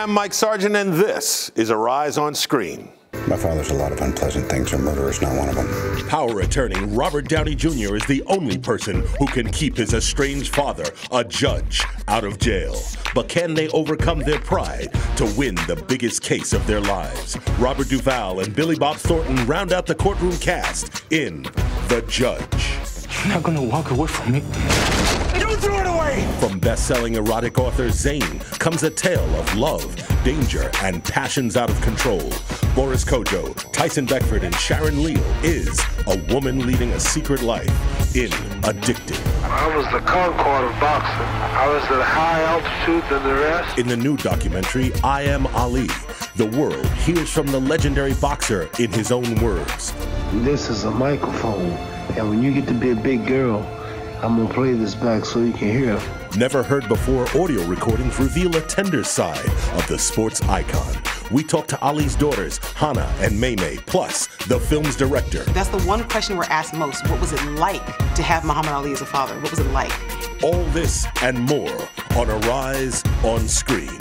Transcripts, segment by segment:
Hi, I'm Mike Sargent, and this is Arise on Screen. My father's a lot of unpleasant things, and murder is not one of them. Power attorney Robert Downey Jr. is the only person who can keep his estranged father, a judge, out of jail. But can they overcome their pride to win the biggest case of their lives? Robert Duvall and Billy Bob Thornton round out the courtroom cast in The Judge. You're not gonna walk away from me. You threw it away! From best-selling erotic author Zane comes a tale of love, danger, and passions out of control. Boris Kodjoe, Tyson Beckford, and Sharon Leal is a woman leading a secret life in Addicted. I was the Concord of boxing. I was at a high altitude than the rest. In the new documentary, I Am Ali, the world hears from the legendary boxer in his own words. This is a microphone, and when you get to be a big girl, I'm gonna play this back so you can hear. Never heard before audio recordings reveal a tender side of the sports icon. We talked to Ali's daughters, Hannah and Maymay, plus the film's director. That's the one question we're asked most. What was it like to have Muhammad Ali as a father? What was it like? All this and more on Arise on Screen.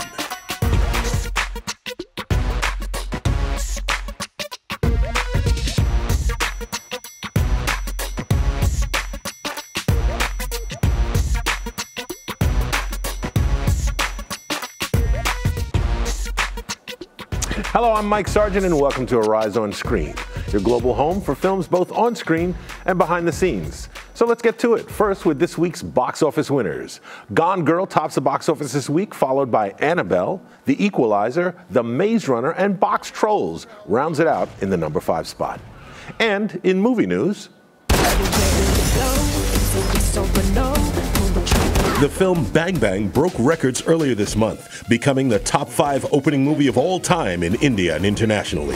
Hello, I'm Mike Sargent, and welcome to Arise on Screen, your global home for films both on screen and behind the scenes. So let's get to it. First, with this week's box office winners. Gone Girl tops the box office this week, followed by Annabelle, The Equalizer, The Maze Runner, and Box Trolls rounds it out in the number 5 spot. And in movie news, the film Bang Bang broke records earlier this month, becoming the top 5 opening movie of all time in India and internationally.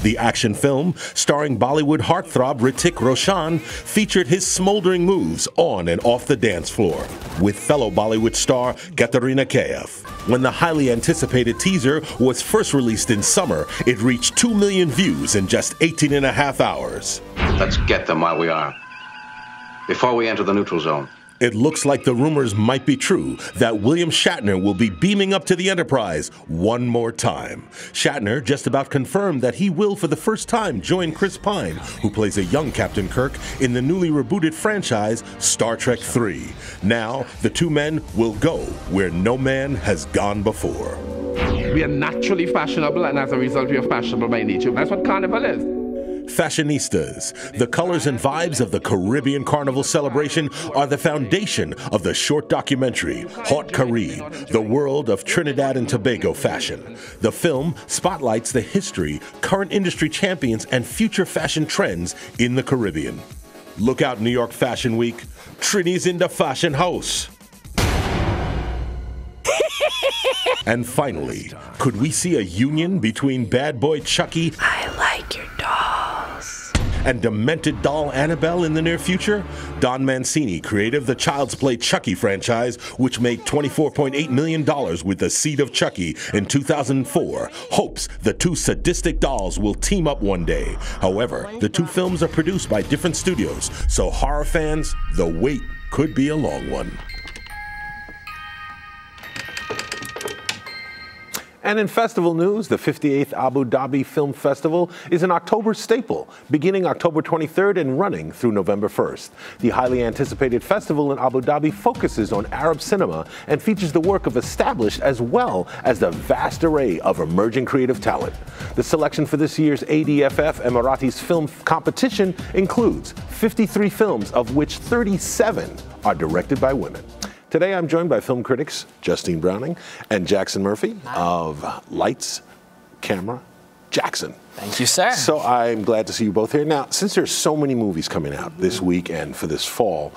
The action film, starring Bollywood heartthrob Hrithik Roshan, featured his smoldering moves on and off the dance floor with fellow Bollywood star Katrina Kaif. When the highly anticipated teaser was first released in summer, it reached 2 million views in just 18 and a half hours. Let's get them while we are, before we enter the neutral zone. It looks like the rumors might be true that William Shatner will be beaming up to the Enterprise one more time. Shatner just about confirmed that he will for the first time join Chris Pine, who plays a young Captain Kirk in the newly rebooted franchise Star Trek III. Now, the two men will go where no man has gone before. We are naturally fashionable, and as a result, we are fashionable by nature. That's what Carnival is. Fashionistas. The colors and vibes of the Caribbean Carnival celebration are the foundation of the short documentary, Haute Caribe, the world of Trinidad and Tobago fashion. The film spotlights the history, current industry champions, and future fashion trends in the Caribbean. Look out, New York Fashion Week. Trini's in the fashion house. And finally, could we see a union between bad boy Chucky I like your dolls and demented doll Annabelle in the near future? Don Mancini, creator of the Child's Play Chucky franchise, which made $24.8 million with The Seed of Chucky in 2004, hopes the two sadistic dolls will team up one day. However, the two films are produced by different studios, so horror fans, the wait could be a long one. And in festival news, the 58th Abu Dhabi Film Festival is an October staple, beginning October 23rd and running through November 1st. The highly anticipated festival in Abu Dhabi focuses on Arab cinema and features the work of established as well as the vast array of emerging creative talent. The selection for this year's ADFF Emiratis Film Competition includes 53 films, of which 37 are directed by women. Today, I'm joined by film critics Justine Browning and Jackson Murphy of Lights, Camera, Jackson. Thank you, sir. So I'm glad to see you both here. Now, since there's so many movies coming out this week and for this fall,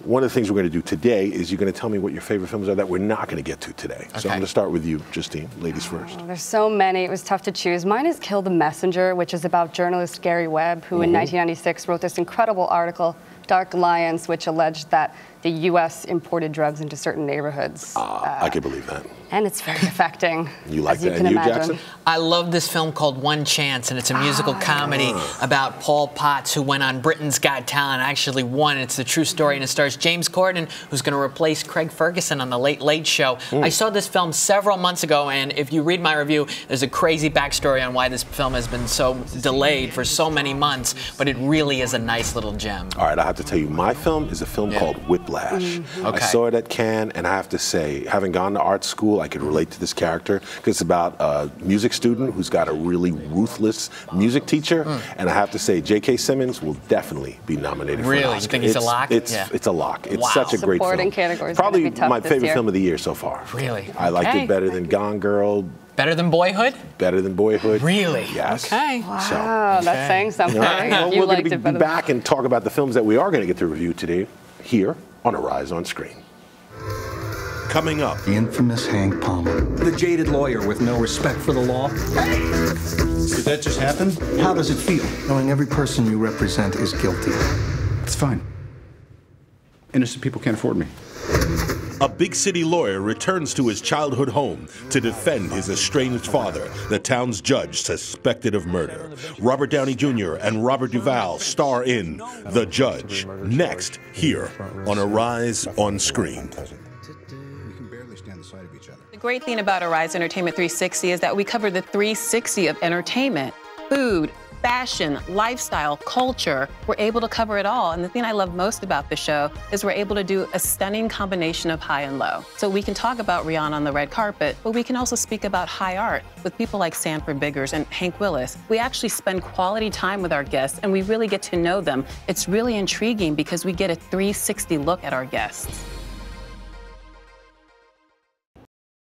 one of the things we're going to do today is you're going to tell me what your favorite films are that we're not going to get to today. Okay. So I'm going to start with you, Justine. Ladies first. There's so many. It was tough to choose. Mine is Kill the Messenger, which is about journalist Gary Webb, who in 1996 wrote this incredible article, Dark Alliance, which alleged that the U.S. imported drugs into certain neighborhoods. I can believe that. And it's very affecting. You like as you that? can And you, imagine. Jackson? I love this film called One Chance. Dance, and it's a musical comedy about Paul Potts, who went on Britain's Got Talent and actually won. It's the true story, and it stars James Corden, who's going to replace Craig Ferguson on The Late Late Show. I saw this film several months ago, and if you read my review, there's a crazy backstory on why this film has been so delayed for so many months, but it really is a nice little gem. All right, I have to tell you, my film is a film called Whiplash. I saw it at Cannes, and I have to say, having gone to art school, I could relate to this character, because it's about a music student who's got a really ruthless music teacher, and I have to say, J.K. Simmons will definitely be nominated for an Oscar. You think he's a lock? It's a lock. It's such a great Supporting film. categories Probably gonna be tough my this favorite year. film of the year so far. Really? I liked it better than Gone Girl. Better than Boyhood? Better than Boyhood. Really? Yes. Okay. Wow, that's saying something. All right, well, You we're going liked to it be better. back and talk about the films that we are going to get to review today here on Arise on Screen. Coming up. The infamous Hank Palmer. The jaded lawyer with no respect for the law. Did that just happen? How does it feel, knowing every person you represent is guilty? It's fine. Innocent people can't afford me. A big city lawyer returns to his childhood home to defend his estranged father, the town's judge suspected of murder. Robert Downey Jr. and Robert Duvall star in The Judge, next here on Arise on Screen. The great thing about Arise Entertainment 360 is that we cover the 360 of entertainment, food, fashion, lifestyle, culture. We're able to cover it all. And the thing I love most about the show is we're able to do a stunning combination of high and low. So we can talk about Rihanna on the red carpet, but we can also speak about high art with people like Sanford Biggers and Hank Willis. We actually spend quality time with our guests and we really get to know them. It's really intriguing because we get a 360 look at our guests.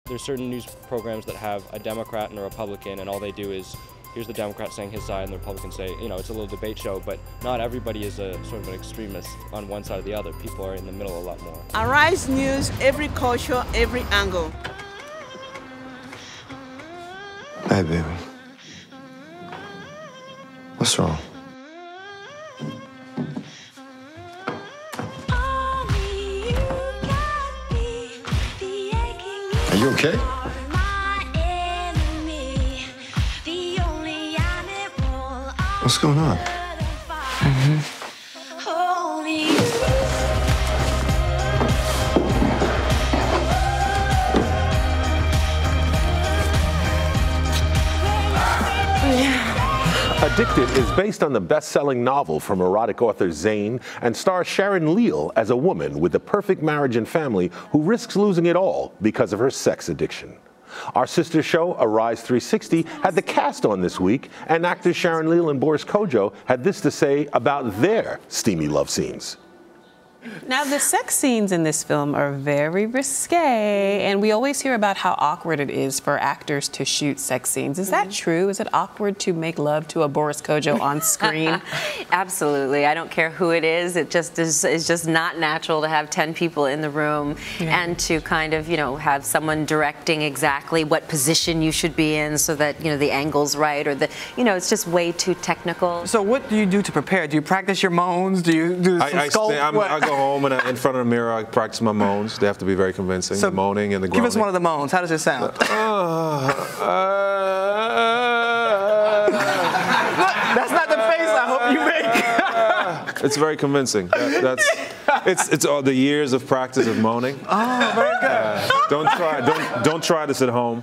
There's certain news programs that have a Democrat and a Republican, and all they do is here's the Democrat saying his side and the Republican say, you know, it's a little debate show, but not everybody is a sort of an extremist on one side or the other. People are in the middle a lot more. Arise News, every culture, every angle. Hey, baby. What's wrong? Are you okay? What's going on? Addicted is based on the best-selling novel from erotic author Zane and stars Sharon Leal as a woman with the perfect marriage and family who risks losing it all because of her sex addiction. Our sister show, Arise 360, had the cast on this week, and actors Sharon Leal and Boris Kodjoe had this to say about their steamy love scenes. Now, the sex scenes in this film are very risque, and we always hear about how awkward it is for actors to shoot sex scenes. Is that true? Is it awkward to make love to a Boris Kodjoe on screen? Absolutely. I don't care who it is. It just is just not natural to have 10 people in the room and to kind of, you know, have someone directing exactly what position you should be in so that, you know, the angle's right or the, you know, it's just way too technical. So what do you do to prepare? Do you practice your moans? Do you do some sculpt? I go home and in front of the mirror I practice my moans. They have to be very convincing. So the moaning and the groaning. Give us one of the moans. How does it sound? That's not the face I hope you make. It's very convincing. It's all the years of practice of moaning. Oh, very good. Don't try this at home.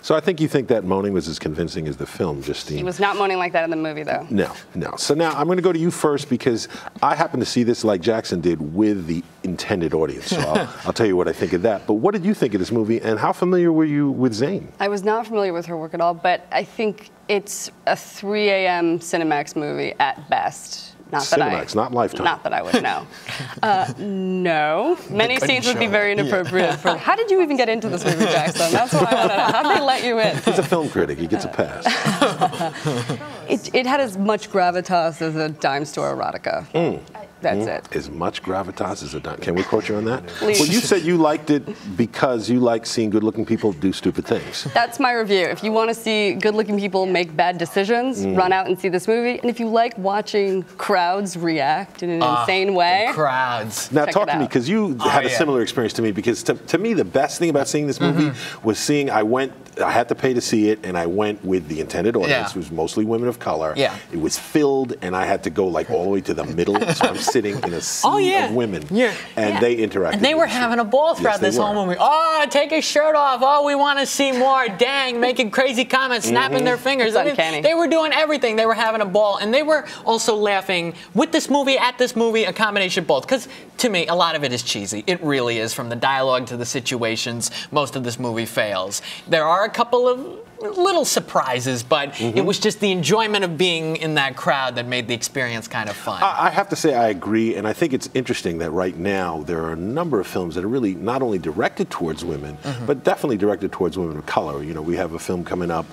So I think you think that moaning was as convincing as the film, Justine. He was not moaning like that in the movie, though. No. So now I'm going to go to you first because I happen to see this like Jackson did with the intended audience. So I'll tell you what I think of that. But what did you think of this movie, and how familiar were you with Zane? I was not familiar with her work at all, but I think it's a 3 a.m. Cinemax movie at best. Cinemax, not Lifetime. Not that I would know. No. Many scenes would be very inappropriate. For, how did you even get into this movie, Jackson? That's what I want to know. How did they let you in? He's a film critic. He gets a pass. It had as much gravitas as a dime store erotica. That's it. As much gravitas as a dime. Can we quote you on that? Please. Well, you said you liked it because you like seeing good-looking people do stupid things. That's my review. If you want to see good-looking people make bad decisions, run out and see this movie. And if you like watching crowds react in an insane way, crowds. Now talk to me, because you had a similar experience to me. Because to me, the best thing about seeing this movie was seeing. I went I had to pay to see it, and I went with the intended audience, who was mostly women of color. Yeah. It was filled, and I had to go like all the way to the middle, so I'm sitting in a sea of women, and they interacted. And they were having a ball throughout this whole movie. Oh, take his shirt off. Oh, we want to see more. Dang, making crazy comments, snapping their fingers. I mean, they were doing everything. They were having a ball, and they were also laughing with this movie, at this movie, a combination of both. Because to me, a lot of it is cheesy. It really is, from the dialogue to the situations. Most of this movie fails. There are a couple of little surprises, but it was just the enjoyment of being in that crowd that made the experience kind of fun. I have to say I agree, and I think it's interesting that right now there are a number of films that are really not only directed towards women, but definitely directed towards women of color. You know, we have a film coming up,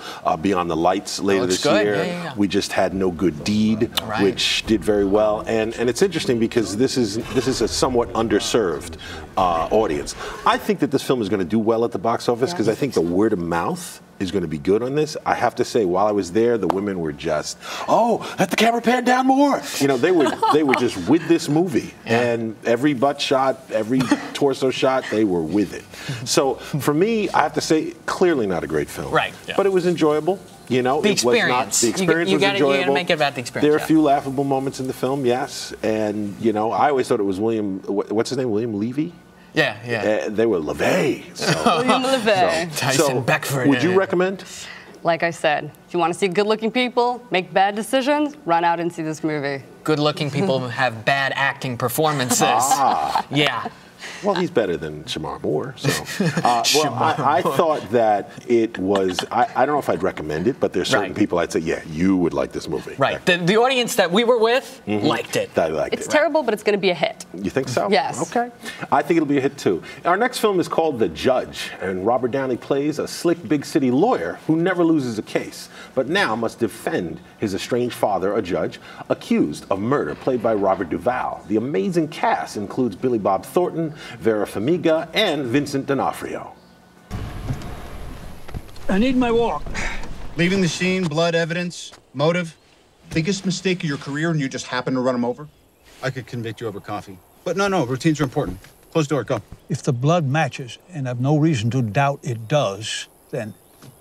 Beyond the Lights, later this year. We just had No Good Deed, which did very well, and it's interesting because this is a somewhat underserved audience. I think that this film is going to do well at the box office because I think the word of mouth is going to be good on this. I have to say, while I was there, the women were just, let the camera pan down more. You know, they were just with this movie, and every butt shot, every torso shot, they were with it. So for me, I have to say, clearly not a great film, but it was enjoyable. You know, the experience. The experience was enjoyable. You got to make it about the experience. There are a few laughable moments in the film, yes, and you know, I always thought it was what's his name, William Levy. Yeah. They were LeVay. So. William LeVay. Tyson Beckford. Would you recommend? Like I said, if you want to see good-looking people make bad decisions, run out and see this movie. Good-looking people have bad acting performances. Yeah. Well, he's better than Shamar Moore. So, I thought that it was. I don't know if I'd recommend it, but there's certain people I'd say, yeah, you would like this movie. Right. The audience that we were with liked it. I liked it's terrible, but it's going to be a hit. You think so? Yes. Okay. I think it'll be a hit too. Our next film is called The Judge, and Robert Downey plays a slick big city lawyer who never loses a case, but now must defend his estranged father, a judge, accused of murder, played by Robert Duvall. The amazing cast includes Billy Bob Thornton, Vera Farmiga, and Vincent D'Onofrio. I need my walk. Leaving the scene, blood evidence, motive. Biggest mistake of your career and you just happen to run him over? I could convict you over coffee. But no, routines are important. Close the door, go. If the blood matches, and I've no reason to doubt it does, then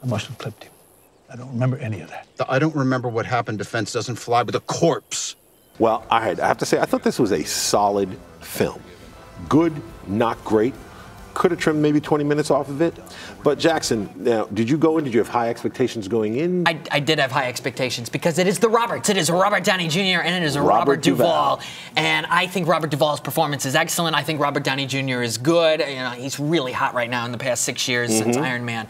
I must have clipped him. I don't remember any of that. I don't remember what happened. Defense doesn't fly with a corpse. Well, I have to say, I thought this was a solid film. Good, not great. Could have trimmed maybe 20 minutes off of it. But Jackson, now, did you have high expectations going in? I did have high expectations because it is the Roberts. It is Robert Downey Jr. and it is Robert Duvall. And I think Robert Duvall's performance is excellent. I think Robert Downey Jr. is good. You know, he's really hot right now in the past 6 years since Iron Man.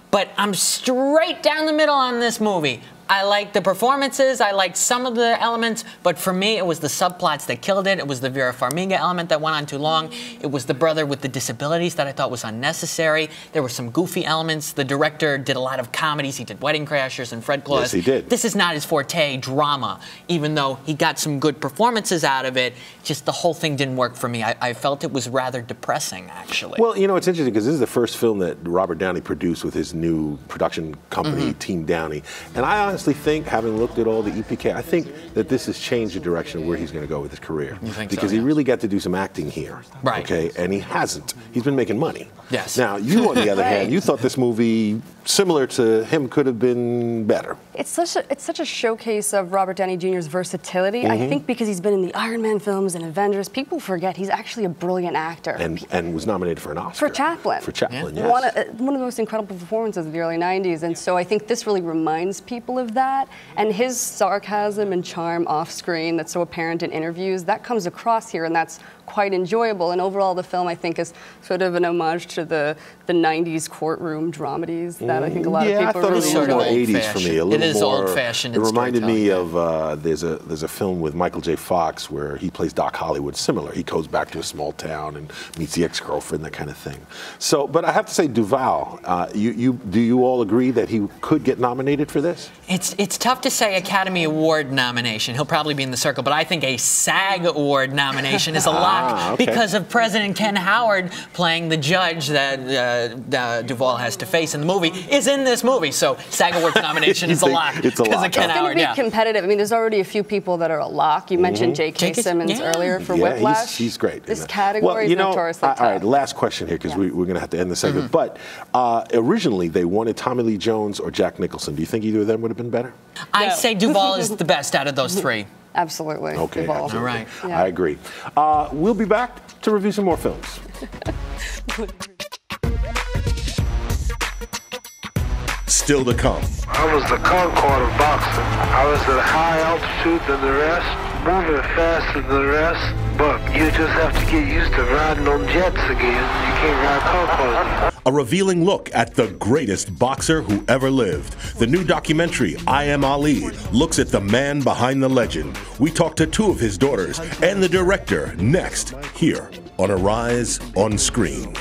But I'm straight down the middle on this movie. I liked the performances, I liked some of the elements, but for me, it was the subplots that killed it. It was the Vera Farmiga element that went on too long. It was the brother with the disabilities that I thought was unnecessary. There were some goofy elements. The director did a lot of comedies. He did Wedding Crashers and Fred Claus. Yes, he did. This is not his forte, drama, even though he got some good performances out of it. Just the whole thing didn't work for me. I felt it was rather depressing, actually. Well, you know, it's interesting because this is the first film that Robert Downey produced with his new production company, Team Downey. And I honestly think, having looked at all the EPK, I think that this has changed the direction of where he's going to go with his career. You think because so, he really got to do some acting here. Right. Okay, and he hasn't. He's been making money. Yes. Now, you, on the other hand, you thought this movie, similar to him, could have been better. It's such a showcase of Robert Downey Jr.'s versatility. I think because he's been in the Iron Man films and Avengers, people forget he's actually a brilliant actor. And was nominated for an Oscar. For Chaplin. For Chaplin, yes. One of the most incredible performances of the early 90s. And so I think this really reminds people of that. And his sarcasm and charm off screen that's so apparent in interviews, that comes across here, and that's quite enjoyable. And overall, the film, I think, is sort of an homage to the 90s courtroom dramedies that I think a lot of people really enjoy. I thought it was more 80s for me. A little it is more old-fashioned. It reminded me of there's a film with Michael J. Fox where he plays Doc Hollywood. Similar. He goes back to a small town and meets the ex-girlfriend, that kind of thing. So, but I have to say, Duvall, do you all agree that he could get nominated for this? It's tough to say Academy Award nomination. He'll probably be in the circle, but I think a SAG Award nomination is a lock because of President Ken Howard playing the judge that Duvall has to face in the movie is in this movie. So SAG Awards nomination is a lock because of Ken Howard. It's going to be competitive. I mean, there's already a few people that are a lock. You mentioned J.K. Simmons earlier for Whiplash. He's great. This category is notoriously tough. All right, last question here because we're going to have to end the segment. But originally they wanted Tommy Lee Jones or Jack Nicholson. Do you think either of them would have been better? I'd say Duvall is the best out of those three. Absolutely. Okay. Duvall. Absolutely. All right. I agree. We'll be back to review some more films. Still to come. I was the Concorde of boxing. I was at a high altitude than the rest, moving faster than the rest, but you just have to get used to riding on jets again. You can't ride Concorde. A revealing look at the greatest boxer who ever lived. The new documentary, I Am Ali, looks at the man behind the legend. We talk to two of his daughters and the director next, here on Arise on Screen.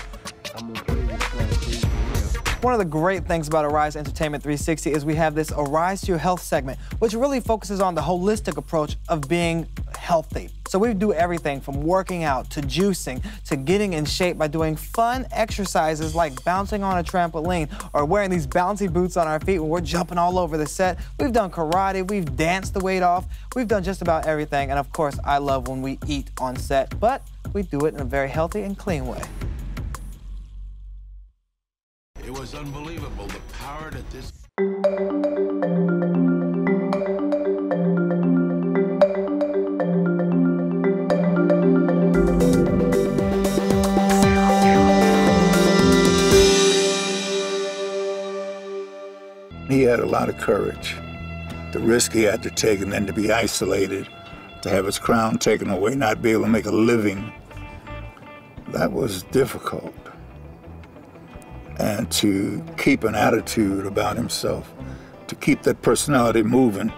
One of the great things about Arise Entertainment 360 is we have this Arise to Your Health segment, which really focuses on the holistic approach of being healthy. So we do everything from working out to juicing to getting in shape by doing fun exercises like bouncing on a trampoline or wearing these bouncy boots on our feet when we're jumping all over the set. We've done karate, we've danced the weight off, we've done just about everything. And of course, I love when we eat on set, but we do it in a very healthy and clean way. It was unbelievable, the power that this... He had a lot of courage. The risk he had to take and then to be isolated, to have his crown taken away, not be able to make a living, that was difficult. And to keep an attitude about himself, to keep that personality moving,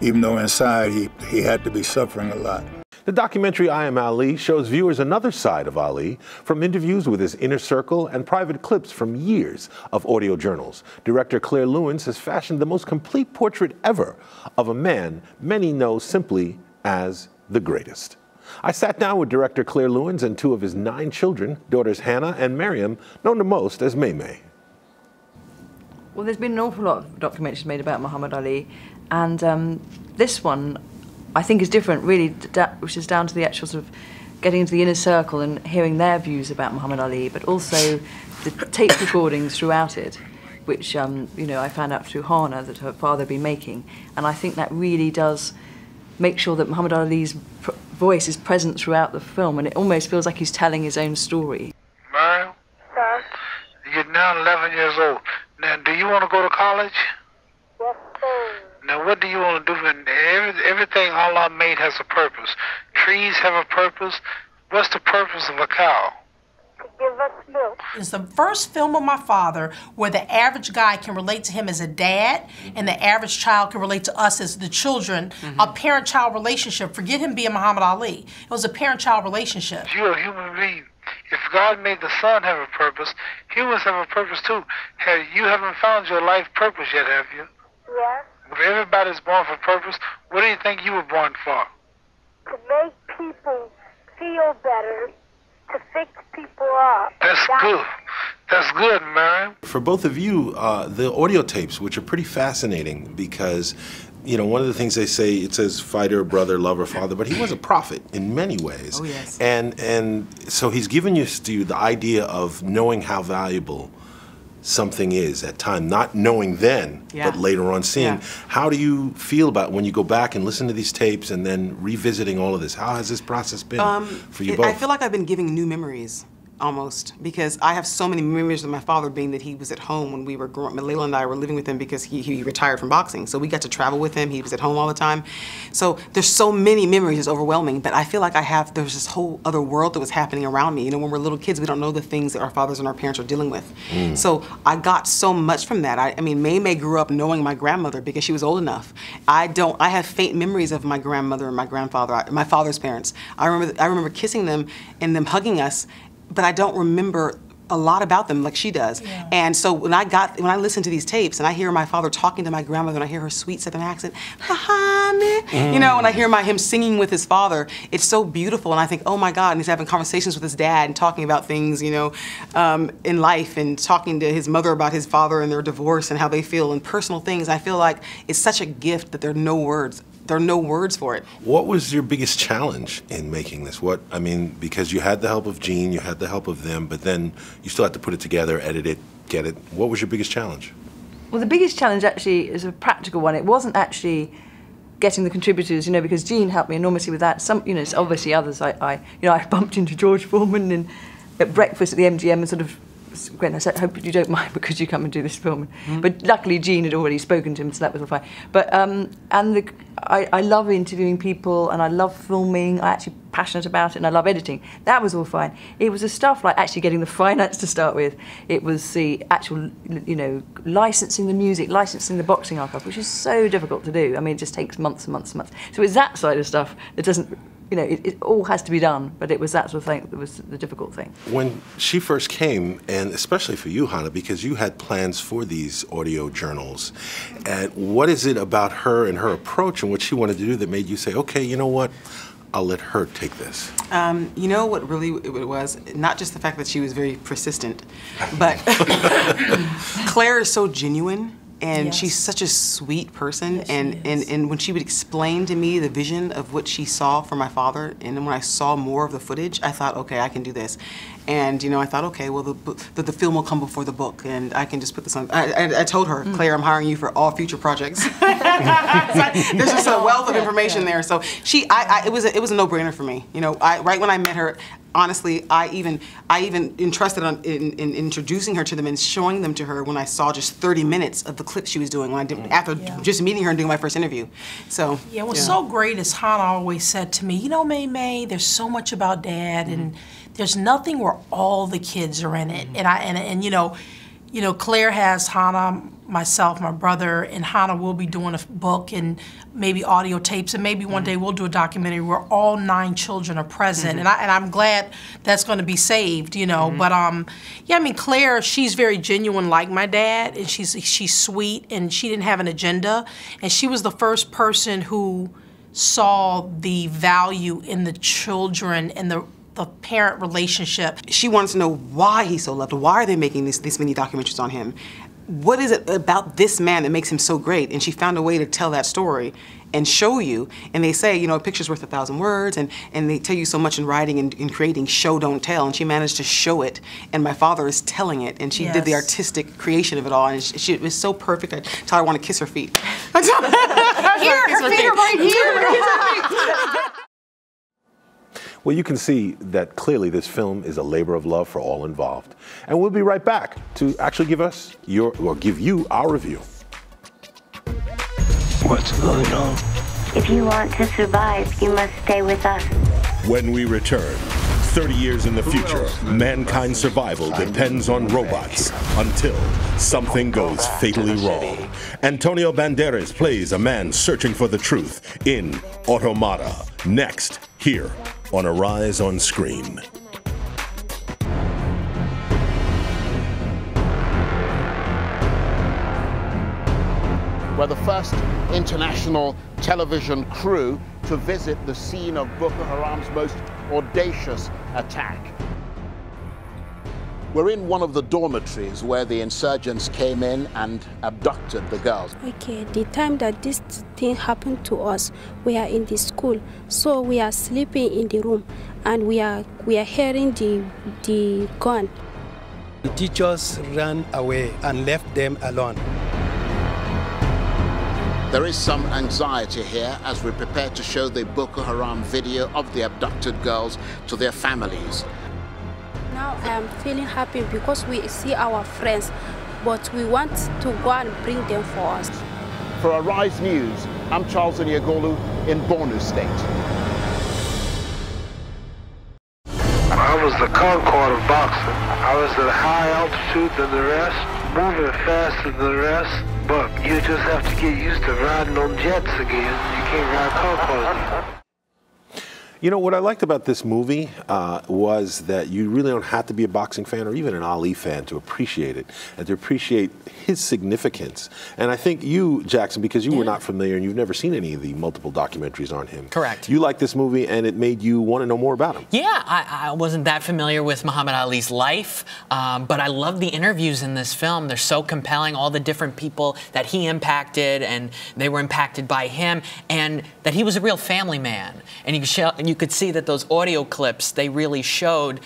even though inside he had to be suffering a lot. The documentary I Am Ali shows viewers another side of Ali, from interviews with his inner circle and private clips from years of audio journals. Director Claire Lewins has fashioned the most complete portrait ever of a man many know simply as the greatest. I sat down with director Claire Lewins and two of his 9 children, daughters Hannah and Miriam, known to most as May May. Well, there's been an awful lot of documentaries made about Muhammad Ali, and this one I think is different, really, which is down to the actual sort of getting into the inner circle and hearing their views about Muhammad Ali, but also the tape recordings throughout it, which you know, I found out through Hana that her father had been making, and I think that really does make sure that Muhammad Ali's voice is present throughout the film, and it almost feels like he's telling his own story. Mariam? Sir? You're now 11 years old. Now, do you want to go to college? Yes, sir. Now, what do you want to do? Everything Allah made has a purpose. Trees have a purpose. What's the purpose of a cow? Give us milk. It's the first film of my father where the average guy can relate to him as a dad and the average child can relate to us as the children. A parent-child relationship. Forget him being Muhammad Ali. It was a parent-child relationship. You're a human being. If God made the sun have a purpose, humans have a purpose too. You haven't found your life purpose yet, have you? Yes. If everybody's born for purpose, what do you think you were born for? To make people feel better. To fix people up. That's good. That's good, Mariam. For both of you, the audio tapes, which are pretty fascinating because, you know, one of the things they say, it says fighter, brother, lover, father, but he was a prophet in many ways. Oh, yes. And so he's given you the idea of knowing how valuable something is at time, not knowing then, but later on seeing. How do you feel about when you go back and listen to these tapes and then revisiting all of this? How has this process been for you both? I feel like I've been giving new memories, almost, because I have so many memories of my father being that he was at home when we were growing. Layla and I were living with him because he retired from boxing, so we got to travel with him. He was at home all the time. So there's so many memories, it's overwhelming, but I feel like there's this whole other world that was happening around me. You know, when we're little kids, we don't know the things that our fathers and our parents are dealing with. So I got so much from that. I mean, May grew up knowing my grandmother because she was old enough. I have faint memories of my grandmother and my grandfather, my father's parents. I remember kissing them and them hugging us, but I don't remember a lot about them like she does. Yeah. And so when I listen to these tapes and I hear my father talking to my grandmother and I hear her sweet Southern accent, you know, and I hear him singing with his father, it's so beautiful. And I think, oh my God, and he's having conversations with his dad and talking about things, you know, in life, and talking to his mother about his father and their divorce and how they feel and personal things. I feel like it's such a gift that there are no words. There are no words for it. What was your biggest challenge in making this? I mean, because you had the help of Gene, you had the help of them, but then you still had to put it together, edit it, get it. What was your biggest challenge? Well, the biggest challenge actually is a practical one. It wasn't actually getting the contributors, you know, because Gene helped me enormously with that. Some, you know, obviously others. I bumped into George Foreman at breakfast at the MGM and sort of. Gwen, I said, I hope you don't mind because you come and do this film. But luckily Gene had already spoken to him, so that was all fine. But I love interviewing people and I love filming. I'm actually passionate about it and I love editing. That was all fine. It was the stuff like actually getting the finance to start with. It was the actual, you know, licensing the music, licensing the boxing archive, which is so difficult to do. I mean, it just takes months and months and months. So it's that side of stuff that doesn't, you know, it all has to be done, but it was that sort of thing that was the difficult thing. When she first came, and especially for you, Hannah, because you had plans for these audio journals, and what is it about her and her approach and what she wanted to do that made you say, okay, you know what, I'll let her take this? You know what really it was? Not just the fact that she was very persistent, but Claire is so genuine. And she's such a sweet person, and when she would explain to me the vision of what she saw for my father, and then when I saw more of the footage, I thought, okay, I can do this. And you know, I thought, okay, well, the film will come before the book, and I can just put this on. I told her, Claire, I'm hiring you for all future projects. There's just a wealth of information there. So it was a no-brainer for me. You know, right when I met her. Honestly, I even entrusted in introducing her to them and showing them to her when I saw just 30 minutes of the clips she was doing when I did after just meeting her and doing my first interview. So what's so great is Hannah always said to me, you know, May, there's so much about Dad, and there's nothing where all the kids are in it. And you know, Claire has Hannah, myself, my brother, and Hannah will be doing a book and maybe audio tapes, and maybe one day we'll do a documentary where all 9 children are present. And I'm glad that's going to be saved, you know. But yeah, I mean, Claire, she's very genuine like my dad, and she's sweet, and she didn't have an agenda, and she was the first person who saw the value in the children and the parent relationship. She wants to know why he's so loved. Why are they making this many documentaries on him? What is it about this man that makes him so great? And she found a way to tell that story and show you. And they say, you know, a picture's worth 1,000 words, and they tell you so much in writing and in creating, show, don't tell. And she managed to show it, and my father is telling it, and she did the artistic creation of it all, and it was so perfect. I tell her I want to kiss her feet. Here, her feet are right here. Well, you can see that clearly this film is a labor of love for all involved. And we'll be right back to actually give you our review. What's going on? If you want to survive, you must stay with us. When we return, 30 years in the future, mankind's survival depends on robots until something goes fatally wrong. Antonio Banderas plays a man searching for the truth in Automata. Next, here on Arise on Screen. We're the first international television crew to visit the scene of Boko Haram's most audacious attack. We're in one of the dormitories where the insurgents came in and abducted the girls. Okay, the time that this thing happened to us, we are in the school, so we are sleeping in the room, and we are hearing the gun. The teachers ran away and left them alone. There is some anxiety here as we prepare to show the Boko Haram video of the abducted girls to their families. Now I am feeling happy because we see our friends, but we want to go and bring them for us. For Arise News, I'm Charles Onyegolu in Borno State. I was the Concord of boxing. I was at a high altitude than the rest, moving faster than the rest, but you just have to get used to riding on jets again. You can't ride Concord. You know, what I liked about this movie was that you really don't have to be a boxing fan or even an Ali fan to appreciate it and to appreciate his significance. And I think you, Jackson, because you were not familiar and you've never seen any of the multiple documentaries on him. Correct. You liked this movie and it made you want to know more about him. Yeah, I wasn't that familiar with Muhammad Ali's life, but I love the interviews in this film. They're so compelling, all the different people that he impacted and they were impacted by him, and that he was a real family man. And you could see that those audio clips, they really showed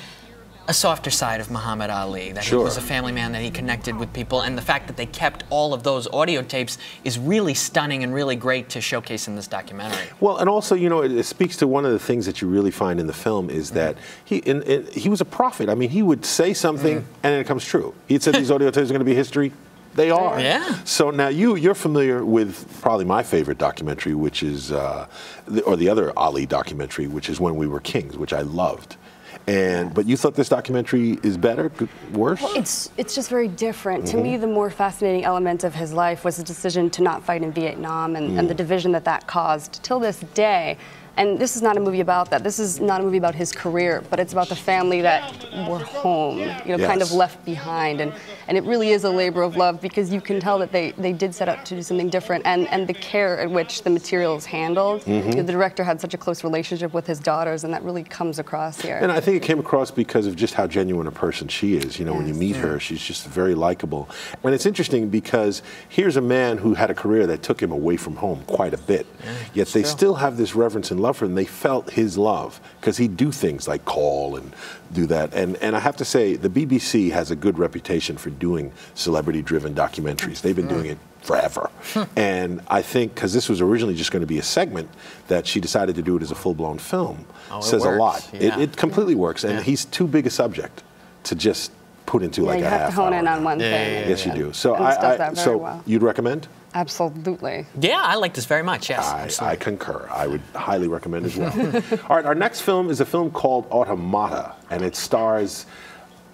a softer side of Muhammad Ali, that he was a family man, that he connected with people, and the fact that they kept all of those audio tapes is really stunning and really great to showcase in this documentary. Well, and also, you know, it speaks to one of the things that you really find in the film is that he was a prophet. I mean, he would say something and then it comes true. He said these audio tapes are going to be history. They are. Yeah. So now you're familiar with probably my favorite documentary, which is, or the other Ali documentary, which is When We Were Kings, which I loved. But you thought this documentary is better, worse? Well, it's just very different. To me, the more fascinating element of his life was the decision to not fight in Vietnam and the division that caused till this day. And this is not a movie about that. This is not a movie about his career, but it's about the family that were home, you know, kind of left behind. And it really is a labor of love because you can tell that they did set out to do something different. And the care at which the material is handled. You know, the director had such a close relationship with his daughters, and that really comes across here. And I think it came across because of just how genuine a person she is. You know, when you meet her, she's just very likable. And it's interesting because here's a man who had a career that took him away from home quite a bit. Yet they still have this reverence and love for him. They felt his love because he'd do things like call and do that. And I have to say, the BBC has a good reputation for doing celebrity-driven documentaries. They've been doing it forever. And I think because this was originally just going to be a segment, that she decided to do it as a full-blown film says a lot. Yeah. It completely works. And he's too big a subject to just put into like a half hour. You have to hone in on one thing. Yes, you do. So, And this does that very well. You'd recommend? Absolutely. Yeah, I like this very much, yes. I concur. I would highly recommend as well. All right, our next film is a film called Automata, and it stars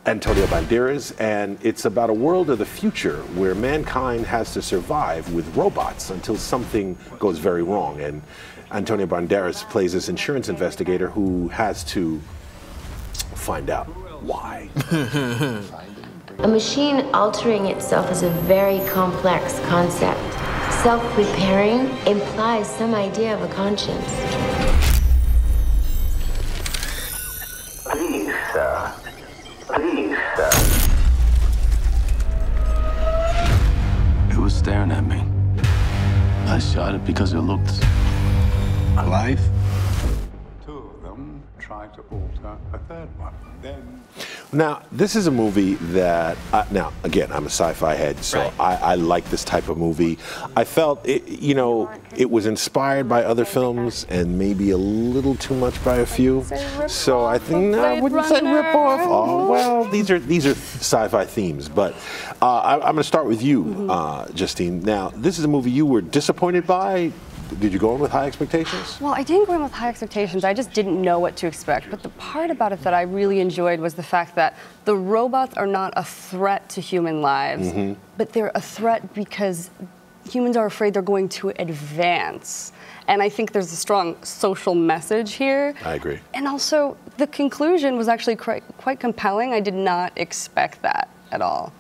Antonio Banderas, and it's about a world of the future where mankind has to survive with robots until something goes very wrong. And Antonio Banderas plays this insurance investigator who has to find out why. A machine altering itself is a very complex concept. Self-repairing implies some idea of a conscience. Please, sir. Please, sir. It was staring at me. I shot it because it looked alive. Two of them tried to alter a third one. Then Now, this is a movie that, now, again, I'm a sci-fi head, so I like this type of movie. I felt, you know, it was inspired by other films and maybe a little too much by a few. So I think, no, I wouldn't say rip-off. Oh, well, these are sci-fi themes. But I'm going to start with you, Justine. Now, this is a movie you were disappointed by. Did you go in with high expectations? Well, I didn't go in with high expectations. I just didn't know what to expect. But the part about it that I really enjoyed was the fact that the robots are not a threat to human lives, but they're a threat because humans are afraid they're going to advance. And I think there's a strong social message here. I agree. And also, the conclusion was actually quite compelling. I did not expect that at all.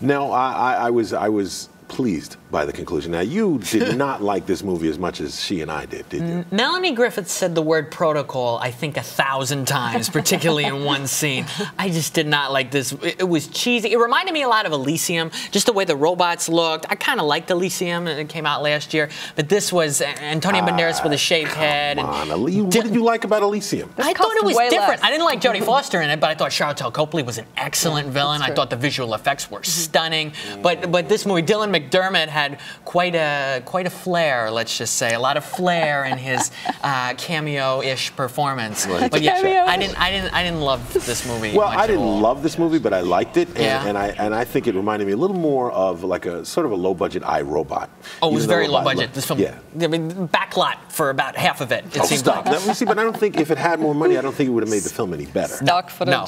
No, I was pleased by the conclusion. Now, you did not like this movie as much as she and I did you? Melanie Griffith said the word protocol, I think, 1,000 times, particularly in one scene. I just did not like this. It was cheesy. It reminded me a lot of Elysium, just the way the robots looked. I kind of liked Elysium, and it came out last year. But this was Antonio Banderas with a shaved head. What did you like about Elysium? I thought it was different. I didn't like Jodie Foster in it, but I thought Charlotte Copley was an excellent villain. I thought the visual effects were stunning. But this movie, Dylan McDermott had quite a flair, let's just say, a lot of flair in his cameo-ish performance. But yeah, I didn't love this movie. Well, I didn't love this movie, but I liked it, and I think it reminded me a little more of like a sort of a low-budget iRobot. Oh, it was very low-budget. This film, I mean, backlot for about half of it. It seemed like. Let me see, but I don't think if it had more money, I don't think it would have made the film any better. Stock footage. No,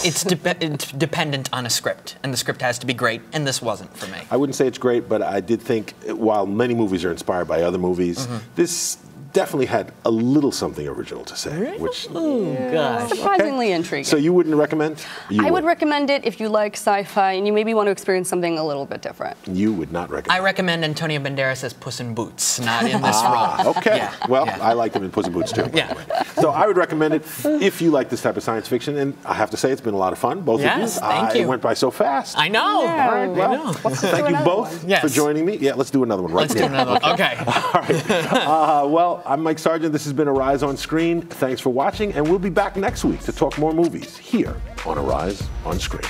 it's dependent on a script, and the script has to be great, and this wasn't for me. I wouldn't say it's great, but I did think, while many movies are inspired by other movies, this definitely had a little something original to say, which gosh. Surprisingly intriguing. So you wouldn't recommend? I would recommend it if you like sci-fi and you maybe want to experience something a little bit different. You would not recommend. I recommend Antonio Banderas as Puss in Boots, not in this role. Okay. Yeah. Well, I like him in Puss in Boots too. Yeah. So I would recommend it if you like this type of science fiction, and I have to say it's been a lot of fun. Both of you. Yes, thank you. It went by so fast. I know. All right. Well, thank you both for joining me. Yeah, let's do another one right now. Let's do another one. Okay. All right. Well, I'm Mike Sargent. This has been Arise on Screen. Thanks for watching, and we'll be back next week to talk more movies here on Arise on Screen.